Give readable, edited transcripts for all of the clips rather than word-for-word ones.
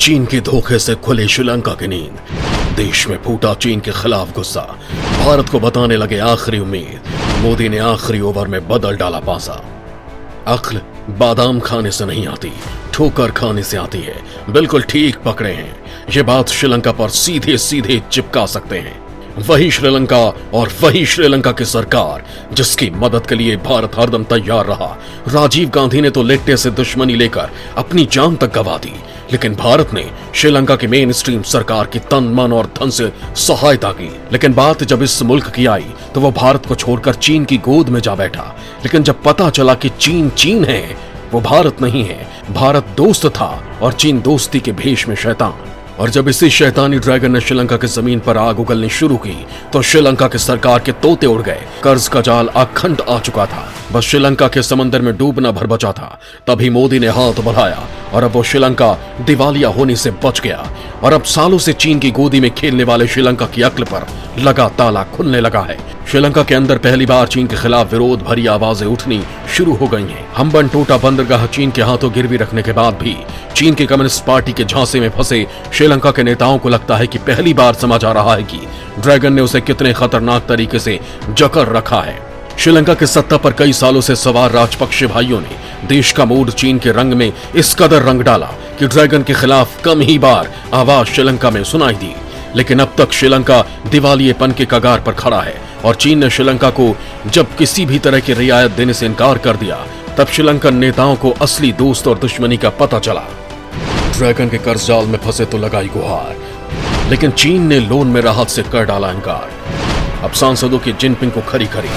चीन के धोखे से खुले श्रीलंका की नींद, देश में फूटा चीन के खिलाफ गुस्सा, भारत को बताने लगे आखिरी उम्मीद, मोदी ने आखिरी ओवर में बदल डाला पासा। अक्ल बादाम खाने से नहीं आती, ठोकर खाने से आती है। बिल्कुल ठीक पकड़े हैं, ये बात श्रीलंका पर सीधे सीधे चिपका सकते हैं। वही श्रीलंका और वही श्रीलंका की सरकार जिसकी मदद के लिए भारत हरदम तैयार रहा। राजीव गांधी ने तो लेटे से दुश्मनी लेकर अपनी जान तक गंवा दी, लेकिन भारत ने श्रीलंका की मेन स्ट्रीम सरकार की तन मन और धन से सहायता की। लेकिन बात जब इस मुल्क की आई तो वो भारत को छोड़कर चीन की गोद में जा बैठा। लेकिन जब पता चला कि चीन है, वो भारत नहीं है, भारत दोस्त था और चीन दोस्ती के भेष में शैतान। और जब इसी शैतानी ड्रैगन ने श्रीलंका की जमीन पर आग उगलनी शुरू की तो श्रीलंका की सरकार के तोते उड़ गए। कर्ज का जाल अखंड आ चुका था, बस श्रीलंका के समंदर में डूबना भर बचा था। तभी मोदी ने हाथ बढ़ाया और अब वो श्रीलंका दिवालिया होने से बच गया। और अब सालों से चीन की गोदी में खेलने वाले श्रीलंका की अक्ल पर लगा ताला खुलने लगा है। श्रीलंका के अंदर पहली बार चीन के खिलाफ विरोध भरी आवाजें उठनी शुरू हो गई हैं। हम्बनटोटा बंदरगाह चीन के हाथों गिरवी रखने के बाद भी चीन की कम्युनिस्ट पार्टी के झांसे में फंसे श्रीलंका के नेताओं को लगता है कि पहली बार समझ आ रहा है कि ड्रैगन ने उसे कितने खतरनाक तरीके से जकड़ रखा है। श्रीलंका के सत्ता पर कई सालों से सवार राजपक्षे भाइयों ने देश का मूड चीन के रंग में इस कदर रंग डाला कि ड्रैगन के खिलाफ कम ही बार आवाज श्रीलंका में सुनाई दी। लेकिन अब तक श्रीलंका दिवालियेपन के कगार पर खड़ा है और चीन ने श्रीलंका को जब किसी भी तरह की रियायत देने से इनकार कर दिया, तब श्रीलंकन नेताओं को असली दोस्त और दुश्मनी का पता चला। ड्रैगन के कर्ज जाल में फंसे तो लगाई गुहार, लेकिन चीन ने लोन में राहत से कर डाला इनकार। अब सांसदों की जिनपिंग को खरी खरी।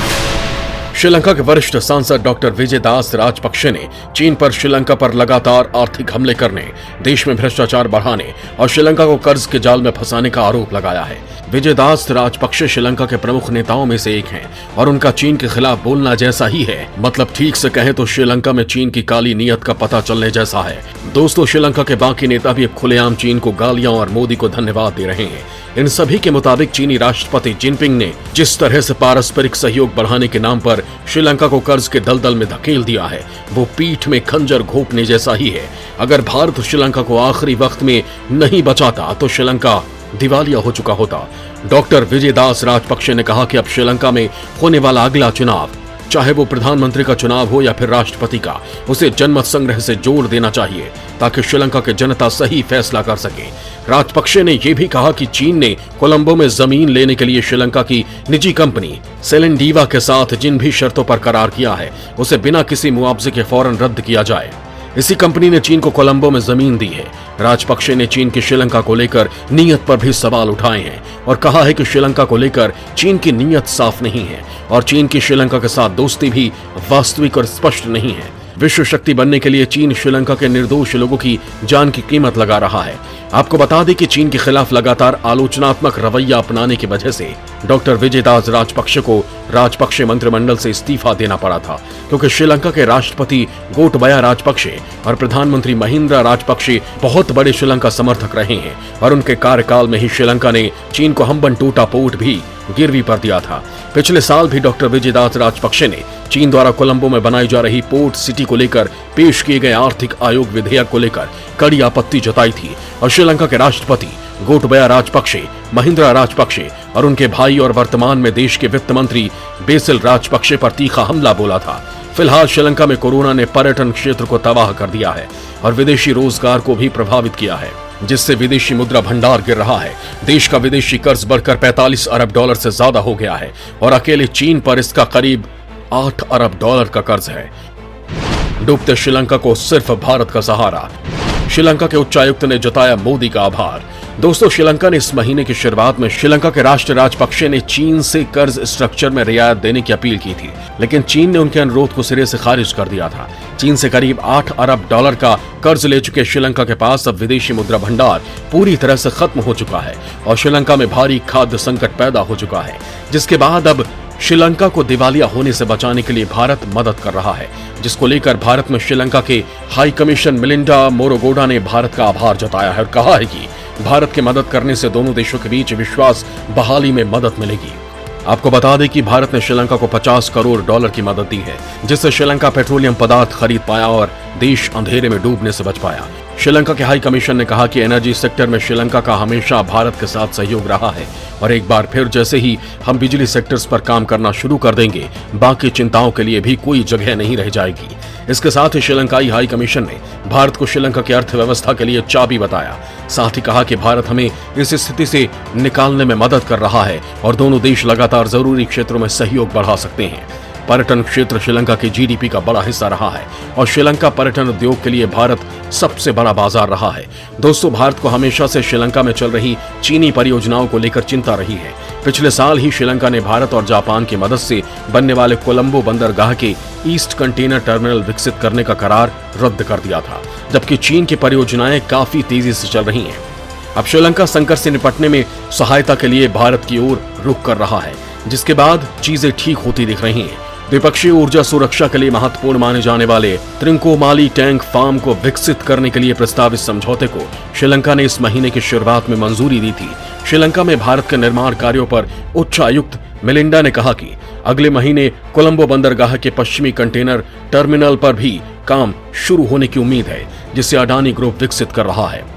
श्रीलंका के वरिष्ठ सांसद डॉक्टर विजयदास राजपक्षे ने चीन पर श्रीलंका पर लगातार आर्थिक हमले करने, देश में भ्रष्टाचार बढ़ाने और श्रीलंका को कर्ज के जाल में फंसाने का आरोप लगाया है। विजयदास राजपक्षे श्रीलंका के प्रमुख नेताओं में से एक हैं और उनका चीन के खिलाफ बोलना जैसा ही है, मतलब ठीक से कहें तो श्रीलंका में चीन की काली नीयत का पता चलने जैसा है। दोस्तों, श्रीलंका के बाकी नेता भी खुलेआम चीन को गालियां और मोदी को धन्यवाद दे रहे हैं। इन सभी के मुताबिक चीनी राष्ट्रपति जिनपिंग ने जिस तरह से पारस्परिक सहयोग बढ़ाने के नाम पर श्रीलंका को कर्ज के दलदल में धकेल दिया है, वो पीठ में खंजर घोंपने जैसा ही है। अगर भारत श्रीलंका को आखिरी वक्त में नहीं बचाता तो श्रीलंका दिवालिया हो चुका होता। डॉक्टर विजयदास राजपक्षे ने कहा कि अब श्रीलंका में होने वाला अगला चुनाव, चाहे वो प्रधानमंत्री का चुनाव हो या फिर राष्ट्रपति का, उसे जनमत संग्रह से जोड़ देना चाहिए ताकि श्रीलंका की जनता सही फैसला कर सके। राजपक्षे ने यह भी कहा कि चीन ने कोलंबो में जमीन लेने के लिए श्रीलंका की निजी कंपनी सेलेंडीवा के साथ जिन भी शर्तों पर करार किया है, उसे बिना किसी मुआवजे के फौरन रद्द किया जाए। इसी कंपनी ने चीन को कोलंबो में जमीन दी है। राजपक्षे ने चीन की श्रीलंका को लेकर नीयत पर भी सवाल उठाए हैं और कहा है कि श्रीलंका को लेकर चीन की नीयत साफ नहीं है और चीन की श्रीलंका के साथ दोस्ती भी वास्तविक और स्पष्ट नहीं है। विश्व शक्ति बनने के लिए चीन श्रीलंका के निर्दोष लोगों की जान की कीमत लगा रहा है। आपको बता दें कि चीन के खिलाफ लगातार आलोचनात्मक रवैया अपनाने की वजह से डॉक्टर विजयदास राजपक्षे को राजपक्षे मंत्रिमंडल से इस्तीफा देना पड़ा था, क्योंकि श्रीलंका के राष्ट्रपति गोटबाया राजपक्षे और प्रधानमंत्री महिंद्रा राजपक्षे बहुत बड़े श्रीलंका समर्थक रहे हैं और उनके कार्यकाल में ही श्रीलंका ने चीन को हम्बनटोटा पोर्ट भी गिरवी पर दिया था। पिछले साल भी डॉक्टर विजयदास राजपक्षे ने चीन द्वारा कोलंबो में बनाई जा रही पोर्ट सिटी को लेकर पेश किए गए आर्थिक आयोग विधेयक को लेकर कड़ी आपत्ति जताई थी और श्रीलंका के राष्ट्रपति गोटबाया राजपक्षे, महिंद्रा राजपक्षे और उनके भाई और वर्तमान में देश के वित्त मंत्री बेसिल राजपक्षे पर तीखा हमला बोला था। फिलहाल श्रीलंका में कोरोना ने पर्यटन क्षेत्र को तबाह कर दिया है और विदेशी रोजगार को भी प्रभावित किया है, जिससे विदेशी मुद्रा भंडार गिर रहा है। देश का विदेशी कर्ज बढ़कर 45 अरब डॉलर से ज्यादा हो गया है और अकेले चीन पर इसका करीब 8 अरब डॉलर का कर्ज है। डूबते श्रीलंका को सिर्फ भारत का सहारा। श्रीलंका के उच्चायुक्त ने जताया मोदी का आभार। दोस्तों, श्रीलंका ने इस महीने की शुरुआत में श्रीलंका के राष्ट्र राजपक्षे ने चीन से कर्ज स्ट्रक्चर में रियायत देने की अपील की थी, लेकिन चीन ने उनके अनुरोध को सिरे से खारिज कर दिया था। चीन से करीब 8 अरब डॉलर का कर्ज ले चुके श्रीलंका के पास अब विदेशी मुद्रा भंडार पूरी तरह से खत्म हो चुका है और श्रीलंका में भारी खाद्य संकट पैदा हो चुका है, जिसके बाद अब श्रीलंका को दिवालिया होने से बचाने के लिए भारत मदद कर रहा है, जिसको लेकर भारत में श्रीलंका के हाई कमीशन मिलिंडा मोरोगोडा ने भारत का आभार जताया है और कहा है कि भारत की मदद करने से दोनों देशों के बीच विश्वास बहाली में मदद मिलेगी। आपको बता दें कि भारत ने श्रीलंका को 50 करोड़ डॉलर की मदद दी है, जिससे श्रीलंका पेट्रोलियम पदार्थ खरीद पाया और देश अंधेरे में डूबने से बच पाया। श्रीलंका के हाई कमीशन ने कहा कि एनर्जी सेक्टर में श्रीलंका का हमेशा भारत के साथ सहयोग रहा है और एक बार फिर जैसे ही हम बिजली सेक्टर्स पर काम करना शुरू कर देंगे, बाकी चिंताओं के लिए भी कोई जगह नहीं रह जाएगी। इसके साथ ही श्रीलंकाई हाई कमीशन ने भारत को श्रीलंका की अर्थव्यवस्था के लिए चाबी बताया। साथ ही कहा कि भारत हमें इस स्थिति से निकालने में मदद कर रहा है और दोनों देश लगातार जरूरी क्षेत्रों में सहयोग बढ़ा सकते हैं। पर्यटन क्षेत्र श्रीलंका की जीडीपी का बड़ा हिस्सा रहा है और श्रीलंका पर्यटन उद्योग के लिए भारत सबसे बड़ा बाजार रहा है। दोस्तों, भारत को हमेशा से श्रीलंका में चल रही चीनी परियोजनाओं को लेकर चिंता रही है। पिछले साल ही श्रीलंका ने भारत और जापान की मदद से बनने वाले कोलंबो बंदरगाह के ईस्ट कंटेनर टर्मिनल विकसित करने का करार रद्द कर दिया था, जबकि चीन की परियोजनाएं काफी तेजी से चल रही हैं। अब श्रीलंका संकट से निपटने में सहायता के लिए भारत की ओर रुख कर रहा है, जिसके बाद चीजें ठीक होती दिख रही हैं। द्विपक्षीय ऊर्जा सुरक्षा के लिए महत्वपूर्ण माने जाने वाले त्रिंकोमाली टैंक फार्म को विकसित करने के लिए प्रस्तावित समझौते को श्रीलंका ने इस महीने की शुरुआत में मंजूरी दी थी। श्रीलंका में भारत के निर्माण कार्यों पर उच्चायुक्त मिलिंडा ने कहा कि अगले महीने कोलंबो बंदरगाह के पश्चिमी कंटेनर टर्मिनल पर भी काम शुरू होने की उम्मीद है, जिसे अडानी ग्रुप विकसित कर रहा है।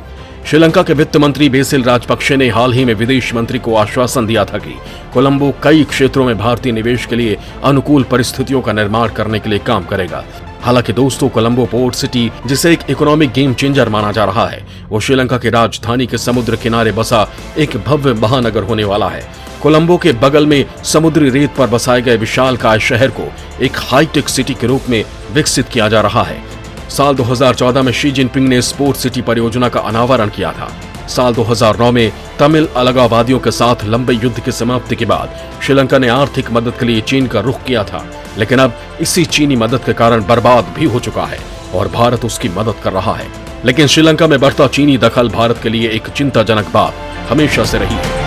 श्रीलंका के वित्त मंत्री बेसिल राजपक्षे ने हाल ही में विदेश मंत्री को आश्वासन दिया था कि कोलंबो कई क्षेत्रों में भारतीय निवेश के लिए अनुकूल परिस्थितियों का निर्माण करने के लिए काम करेगा। हालांकि दोस्तों, कोलंबो पोर्ट सिटी, जिसे एक इकोनॉमिक गेम चेंजर माना जा रहा है, वो श्रीलंका की राजधानी के समुद्र किनारे बसा एक भव्य महानगर होने वाला है। कोलंबो के बगल में समुद्री रेत पर बसाए गए विशालकाय शहर को एक हाईटेक सिटी के रूप में विकसित किया जा रहा है। साल 2014 में शी जिनपिंग ने स्पोर्ट सिटी परियोजना का अनावरण किया था। साल 2009 में तमिल अलगाववादियों के साथ लंबे युद्ध की समाप्ति के बाद श्रीलंका ने आर्थिक मदद के लिए चीन का रुख किया था, लेकिन अब इसी चीनी मदद के कारण बर्बाद भी हो चुका है और भारत उसकी मदद कर रहा है। लेकिन श्रीलंका में बढ़ता चीनी दखल भारत के लिए एक चिंताजनक बात हमेशा से रही है।